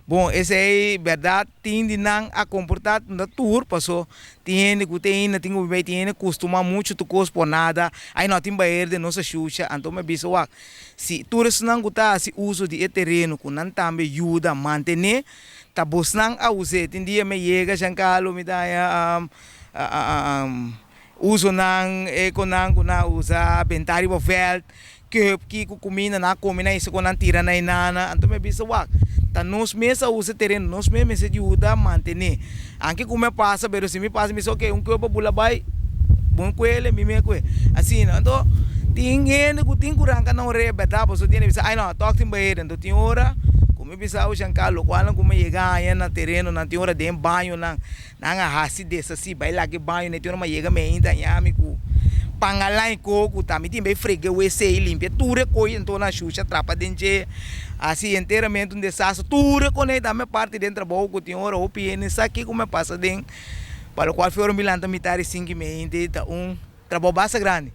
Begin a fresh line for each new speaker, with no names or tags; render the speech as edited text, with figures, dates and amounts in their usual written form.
Bom, esse aí, verdade, tem de não a comportar na tour, passou, tem que tem que bem, tem costuma muito tu cos por nada, aí não tem banheiro de nossa xuxa, então me bisa wa, se tours não gostar se uso de terreno, com não também ajuda a manter, tá bos não a usar, tem dia me chega, jancalo me dá uso não, com não usa, bentari bo veld, que comida na comida isso com não tira na inana, então me bisa wa, tá nos mesa usa terreno nos mesa ajuda a manter anche come passa pero se me passa me só que corpo bula vai bom coelho me coelho assim então tem gente que tem curanga não é verdade você tem bisa ai não toque tem banheiro então tem hora como bisa o jancalo quando como chegar aí na terreno na tem hora de banho na hasi dessa assim vai lá que banho né tem hora mas chega me ainda nhame com pangalai coco também tem bem freguei o esse limpa tudo coisa então na xuxa trapa dente assim inteiramente um desastre tudo quando da minha parte dentro da boca tem hora o piene aqui como passa dentro para o qual foi o milanta mitad 5 meses trabalho basta grande